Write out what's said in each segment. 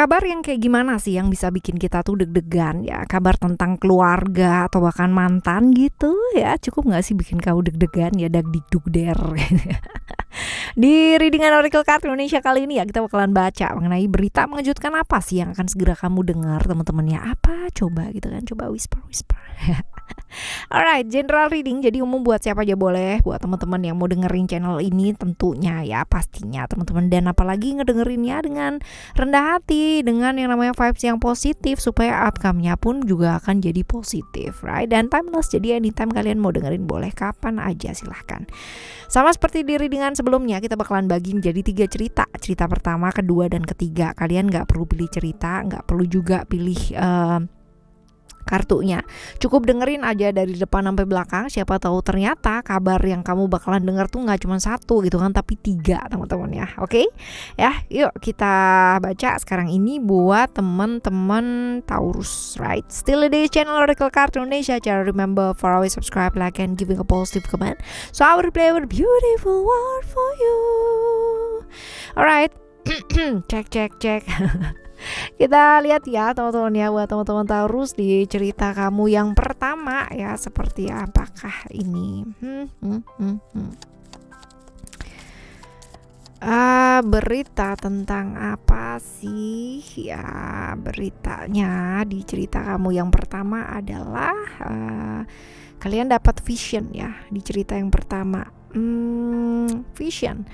Kabar yang kayak gimana sih yang bisa bikin kita tuh deg-degan ya? Kabar tentang keluarga atau bahkan mantan gitu ya? Cukup nggak sih bikin kamu deg-degan ya, dagdikdugder? Di Readingan Oracle Card Indonesia kali ini ya kita bakalan baca mengenai berita mengejutkan apa sih yang akan segera kamu dengar, teman-temannya apa? Coba gitu kan, coba whisper. Alright, general reading jadi umum buat siapa aja boleh, buat teman-teman yang mau dengerin channel ini tentunya ya pastinya teman-teman, dan apalagi ngedengerinnya dengan rendah hati, dengan yang namanya vibes yang positif supaya outcome-nya pun juga akan jadi positif, right? Dan timeless, jadi anytime kalian mau dengerin boleh kapan aja silahkan. Sama seperti di readingan sebelumnya, kita bakalan bagi menjadi 3 cerita. Cerita pertama, kedua, dan ketiga. Kalian gak perlu pilih cerita, gak perlu juga pilih kartunya. Cukup dengerin aja dari depan sampai belakang. Siapa tahu ternyata kabar yang kamu bakalan denger tuh gak cuma 1 gitu kan, tapi 3 teman-teman ya. Oke? Ya, yuk kita baca sekarang ini buat teman-teman Taurus, right? Still di channel Oracle Card Indonesia. Jangan remember for always subscribe, like, and giving a positive comment. So I will play a beautiful word for you. Alright. Cek. Kita lihat ya teman-teman ya, buat teman-teman Taurus di cerita kamu yang pertama ya, seperti apakah ini? Berita tentang apa sih ya? Beritanya di cerita kamu yang pertama adalah kalian dapat vision ya di cerita yang pertama. Vision.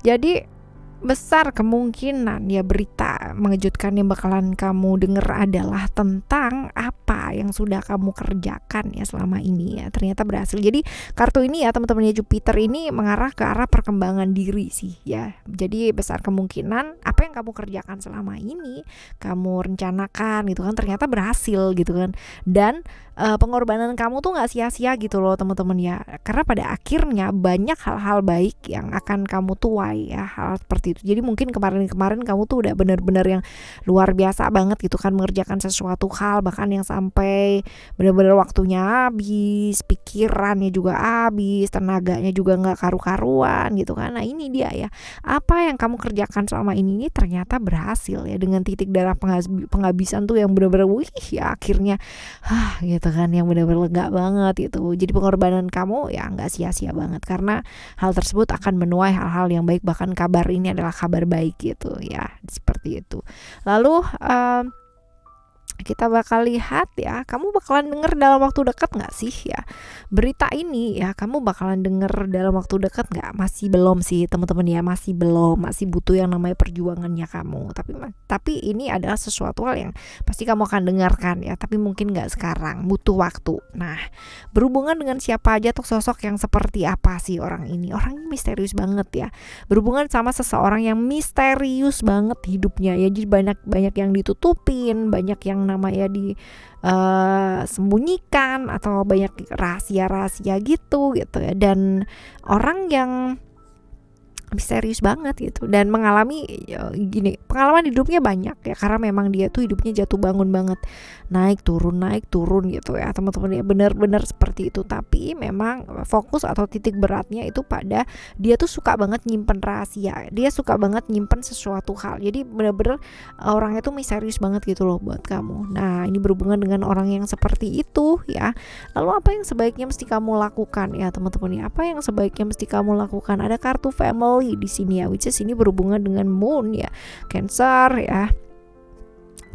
Jadi besar kemungkinan ya berita mengejutkan yang bakalan kamu denger adalah tentang apa yang sudah kamu kerjakan ya selama ini ya, ternyata berhasil. Jadi kartu ini ya teman-temannya Jupiter ini mengarah ke arah perkembangan diri sih ya. Jadi besar kemungkinan apa yang kamu kerjakan selama ini, kamu rencanakan gitu kan, ternyata berhasil gitu kan. Dan pengorbanan kamu tuh gak sia-sia gitu loh teman-teman ya, karena pada akhirnya banyak hal-hal baik yang akan kamu tuai ya, hal seperti itu. Jadi mungkin kemarin kamu tuh udah benar-benar yang luar biasa banget gitu kan, mengerjakan sesuatu hal bahkan yang sampai benar-benar waktunya habis, pikirannya juga habis, tenaganya juga gak karu-karuan gitu kan. Nah ini dia ya, apa yang kamu kerjakan selama ini ternyata berhasil ya, dengan titik darah penghabisan tuh yang benar-benar wih ya akhirnya gitu kan, yang benar-benar lega banget gitu. Jadi pengorbanan kamu ya nggak sia-sia banget, karena hal tersebut akan menuai hal-hal yang baik, bahkan kabar ini adalah kabar baik gitu ya, seperti itu. Lalu kita bakal lihat ya, kamu bakalan denger dalam waktu dekat gak sih ya berita ini ya, kamu bakalan denger dalam waktu dekat gak? Masih belum sih teman-teman ya, masih belum, masih butuh yang namanya perjuangannya kamu. Tapi ini adalah sesuatu hal yang pasti kamu akan dengarkan ya, tapi mungkin gak sekarang, butuh waktu. Nah, berhubungan dengan siapa aja atau sosok yang seperti apa sih orang ini? Orang ini misterius banget ya, berhubungan sama seseorang yang misterius banget hidupnya ya. Jadi banyak yang ditutupin, banyak yang namanya sembunyikan, atau banyak rahasia-rahasia gitu ya, dan orang yang misterius banget gitu, dan mengalami pengalaman hidupnya banyak ya, karena memang dia tuh hidupnya jatuh bangun banget, naik turun gitu ya teman-teman ya, benar-benar seperti itu. Tapi memang fokus atau titik beratnya itu pada dia tuh suka banget nyimpen rahasia, dia suka banget nyimpen sesuatu hal. Jadi benar-benar orangnya tuh misterius banget gitu loh buat kamu. Nah ini berhubungan dengan orang yang seperti itu ya. Lalu apa yang sebaiknya mesti kamu lakukan ya teman-teman ya, apa yang sebaiknya mesti kamu lakukan? Ada kartu family di sini ya, which is ini berhubungan dengan moon ya, Cancer ya,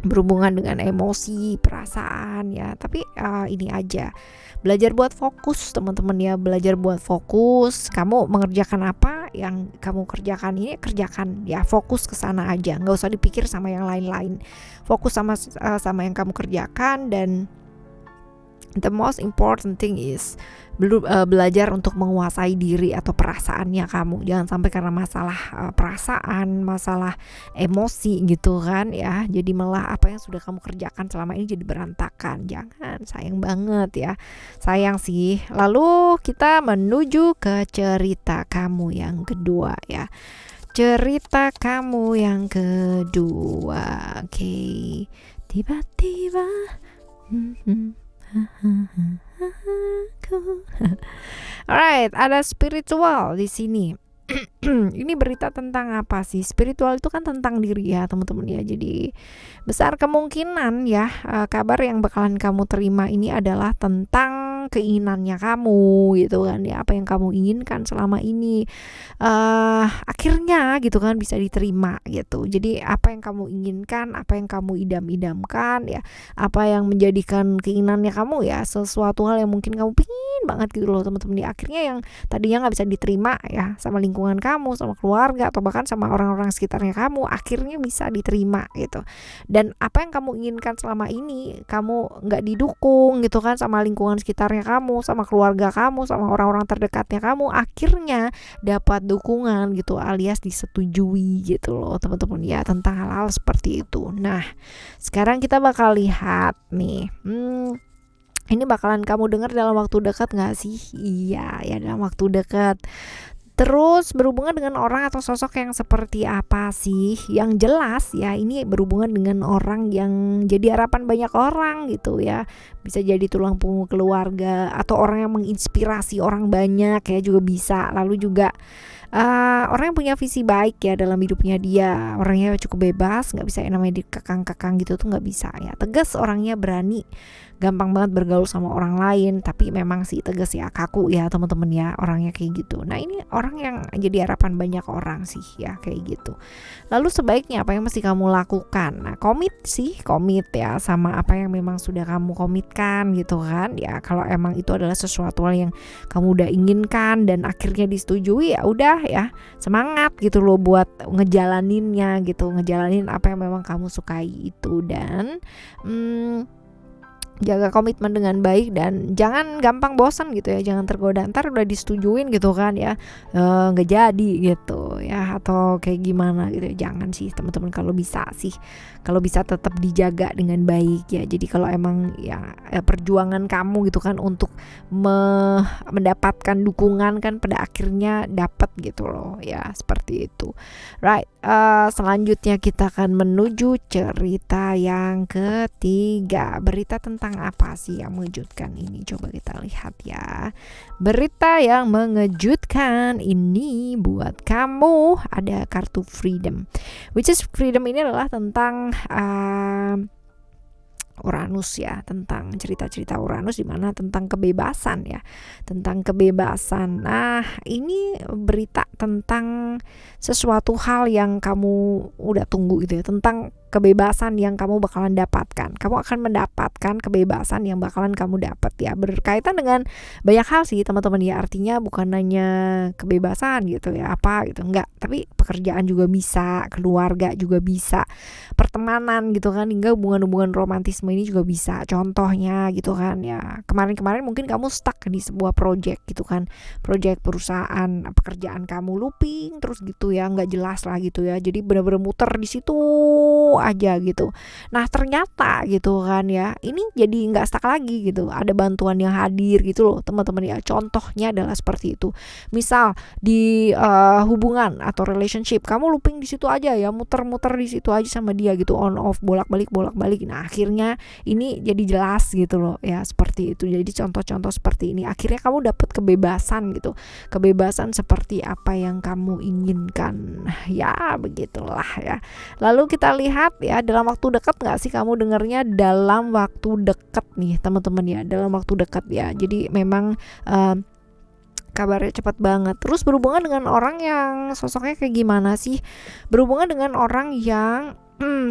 berhubungan dengan emosi, perasaan ya. Tapi ini aja, belajar buat fokus teman-teman ya, belajar buat fokus. Kamu mengerjakan apa yang kamu kerjakan ini, kerjakan ya, fokus ke sana aja, nggak usah dipikir sama yang lain-lain, fokus sama yang kamu kerjakan. Dan the most important thing is belajar untuk menguasai diri atau perasaannya kamu. Jangan sampai karena masalah perasaan, masalah emosi gitu kan ya, jadi malah apa yang sudah kamu kerjakan selama ini jadi berantakan. Jangan, sayang banget ya, sayang sih. Lalu kita menuju ke cerita kamu yang kedua ya, cerita kamu yang kedua. Oke. Tiba-tiba Alright, ada spiritual di sini. Ini berita tentang apa sih? Spiritual itu kan tentang diri ya teman-teman ya. Jadi besar kemungkinan ya kabar yang bakalan kamu terima ini adalah tentang keinginannya kamu gitu kan ya, apa yang kamu inginkan selama ini akhirnya gitu kan bisa diterima gitu. Jadi apa yang kamu inginkan, apa yang kamu idam-idamkan ya, apa yang menjadikan keinginannya kamu ya, sesuatu hal yang mungkin kamu pingin banget gitu loh teman-teman ya, akhirnya yang tadinya nggak bisa diterima ya sama lingkungan kamu, sama keluarga atau bahkan sama orang-orang sekitarnya kamu, akhirnya bisa diterima gitu. Dan apa yang kamu inginkan selama ini kamu nggak didukung gitu kan sama lingkungan sekitarnya kamu, sama keluarga kamu, sama orang-orang terdekatnya kamu, akhirnya dapat dukungan gitu alias disetujui gitu loh teman-teman ya, tentang hal-hal seperti itu. Nah sekarang kita bakal lihat nih, ini bakalan kamu dengar dalam waktu dekat gak sih? Iya ya, dalam waktu dekat. Terus berhubungan dengan orang atau sosok yang seperti apa sih? Yang jelas ya ini berhubungan dengan orang yang jadi harapan banyak orang gitu ya. Bisa jadi tulang punggung keluarga atau orang yang menginspirasi orang banyak ya juga bisa. Lalu juga orang yang punya visi baik ya dalam hidupnya dia. Orangnya cukup bebas, nggak bisa yang namanya dikekang-kekang gitu tuh nggak bisa ya. Tegas orangnya, berani, gampang banget bergaul sama orang lain, tapi memang sih tegas ya, kaku ya teman-teman ya, orangnya kayak gitu. Nah ini orang yang jadi harapan banyak orang sih ya kayak gitu. Lalu sebaiknya apa yang mesti kamu lakukan? Nah komit ya sama apa yang memang sudah kamu komitkan gitu kan ya. Kalau emang itu adalah sesuatu hal yang kamu udah inginkan dan akhirnya disetujui, ya udah ya semangat gitu loh buat ngejalaninnya gitu, ngejalanin apa yang memang kamu sukai itu. Dan jaga komitmen dengan baik dan jangan gampang bosan gitu ya, jangan tergoda ntar udah disetujuin gitu kan ya nggak jadi gitu ya atau kayak gimana gitu. Jangan sih teman-teman, kalau bisa tetap dijaga dengan baik ya. Jadi kalau emang ya perjuangan kamu gitu kan untuk mendapatkan dukungan kan pada akhirnya dapat gitu loh ya, seperti itu. Right, selanjutnya kita akan menuju cerita yang ketiga. Berita tentang apa sih yang mengejutkan ini? Coba kita lihat ya. Berita yang mengejutkan ini buat kamu ada kartu freedom. Which is freedom ini adalah tentang Uranus ya, tentang cerita-cerita Uranus di mana tentang kebebasan ya, tentang kebebasan. Nah ini berita tentang sesuatu hal yang kamu udah tunggu gitu ya, tentang kebebasan yang kamu bakalan dapatkan. Kamu akan mendapatkan kebebasan yang bakalan kamu dapat ya, berkaitan dengan banyak hal sih teman-teman ya. Artinya bukan hanya kebebasan gitu ya apa gitu, enggak, tapi pekerjaan juga bisa, keluarga juga bisa, pertemanan gitu kan, hingga hubungan-hubungan romantisme ini juga bisa. Contohnya gitu kan ya, kemarin-kemarin mungkin kamu stuck di sebuah project gitu kan, project perusahaan, pekerjaan kamu looping terus gitu ya, nggak jelas lah gitu ya, jadi benar-benar muter di situ aja gitu. Nah ternyata gitu kan ya, ini jadi nggak stuck lagi gitu, ada bantuan yang hadir gitu loh teman-teman ya. Contohnya adalah seperti itu. Misal di hubungan atau relationship kamu looping di situ aja ya, muter-muter di situ aja sama dia gitu, on off, bolak-balik. Nah akhirnya ini jadi jelas gitu loh ya, seperti itu. Jadi contoh-contoh seperti ini akhirnya kamu dapat kebebasan gitu, kebebasan seperti apa yang kamu inginkan ya, begitulah ya. Lalu kita lihat ya, dalam waktu dekat nggak sih kamu dengarnya? Dalam waktu dekat nih teman-teman ya, dalam waktu dekat ya. Jadi memang kabarnya cepat banget. Terus berhubungan dengan orang yang sosoknya kayak gimana sih? Berhubungan dengan orang yang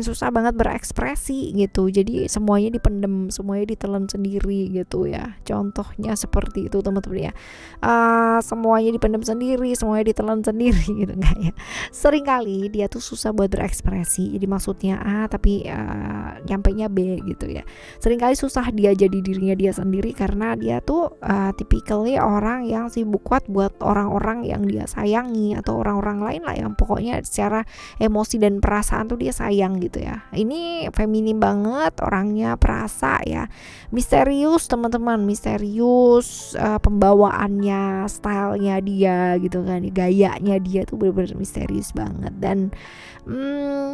susah banget berekspresi gitu, jadi semuanya dipendem, semuanya ditelan sendiri gitu ya. Contohnya seperti itu teman-teman ya, semuanya dipendem sendiri, semuanya ditelan sendiri gitu enggak ya. Seringkali dia tuh susah buat berekspresi, jadi maksudnya A tapi nyampainya B gitu ya. Seringkali susah dia jadi dirinya dia sendiri karena dia tuh typically orang yang sibuk kuat buat orang-orang yang dia sayangi atau orang-orang lain lah yang pokoknya secara emosi dan perasaan tuh dia sayang gitu ya. Ini feminim banget orangnya, perasa ya, misterius teman-teman, misterius, pembawaannya, stylenya dia gitu kan, gayanya dia tuh bener-bener misterius banget. Dan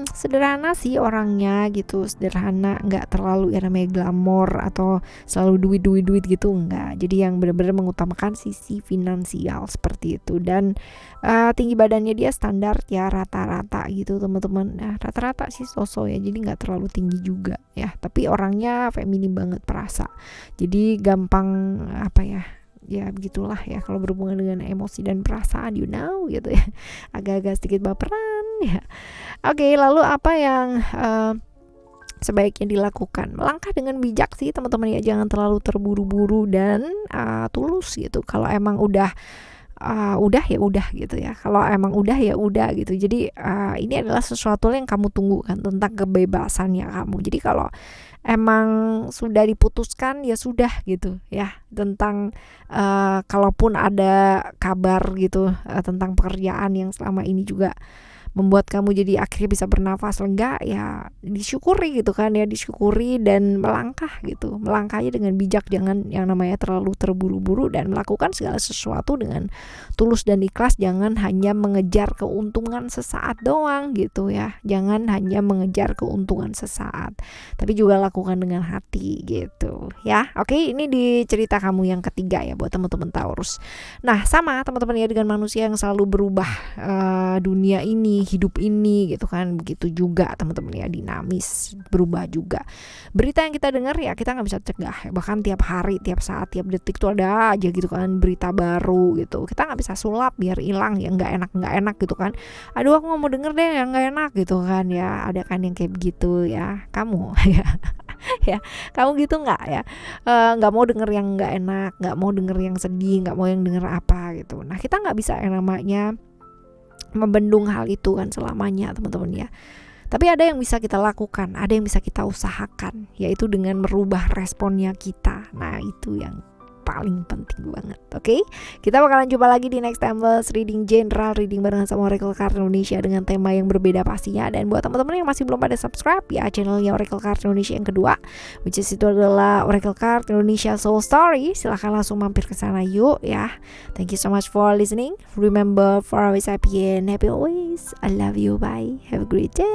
sederhana sih orangnya gitu, sederhana, nggak terlalu ya namanya glamor atau selalu duit gitu, enggak. Jadi yang benar-benar mengutamakan sisi finansial seperti itu. Dan tinggi badannya dia standar ya, rata-rata gitu teman-teman. Nah, rata-rata sih sosok ya, jadi nggak terlalu tinggi juga ya, tapi orangnya feminim banget, perasa. Jadi gampang apa ya begitulah ya kalau berhubungan dengan emosi dan perasaan, gitu ya, agak-agak sedikit baperan ya. Oke, lalu apa yang sebaiknya dilakukan? Melangkah dengan bijak sih teman-teman ya, jangan terlalu terburu-buru dan tulus gitu. Kalau emang udah ya udah gitu ya. Kalau emang udah ya udah gitu. Jadi ini adalah sesuatu yang kamu tunggu kan, tentang kebebasannya kamu. Jadi kalau emang sudah diputuskan ya sudah gitu ya, tentang kalaupun ada kabar gitu tentang pekerjaan yang selama ini juga membuat kamu jadi akhirnya bisa bernafas lega, ya disyukuri gitu kan ya, disyukuri dan melangkah gitu, melangkahnya dengan bijak, jangan yang namanya terlalu terburu-buru, dan melakukan segala sesuatu dengan tulus dan ikhlas, jangan hanya mengejar keuntungan sesaat doang gitu ya, jangan hanya mengejar keuntungan sesaat, tapi juga lakukan dengan hati gitu ya. Oke, ini di cerita kamu yang ketiga ya buat teman-teman Taurus. Nah, sama teman-teman ya dengan manusia yang selalu berubah, dunia ini, hidup ini gitu kan, begitu juga teman-teman ya, dinamis, berubah juga. Berita yang kita dengar ya kita nggak bisa cegah ya, bahkan tiap hari, tiap saat, tiap detik tuh ada aja gitu kan berita baru gitu, kita nggak bisa sulap biar hilang ya, nggak enak gitu kan, aduh aku nggak mau denger deh yang nggak enak gitu kan ya, ada kan yang kayak begitu ya, kamu ya kamu gitu nggak ya, nggak mau denger yang nggak enak, nggak mau denger yang sedih, nggak mau yang denger apa gitu. Nah, kita nggak bisa yang namanya membendung hal itu kan selamanya teman-teman ya, tapi ada yang bisa kita lakukan, ada yang bisa kita usahakan, yaitu dengan merubah responnya kita. Nah, itu yang paling penting banget. Oke, kita bakalan jumpa lagi di next timeless reading, general reading barengan sama Oracle Card Indonesia dengan tema yang berbeda pastinya. Dan buat teman-teman yang masih belum pada subscribe ya channelnya Oracle Card Indonesia yang kedua, which is itu adalah Oracle Card Indonesia Soul Story, silahkan langsung mampir ke sana yuk ya. Thank you so much for listening. Remember, for always happy and happy always. I love you. Bye. Have a great day.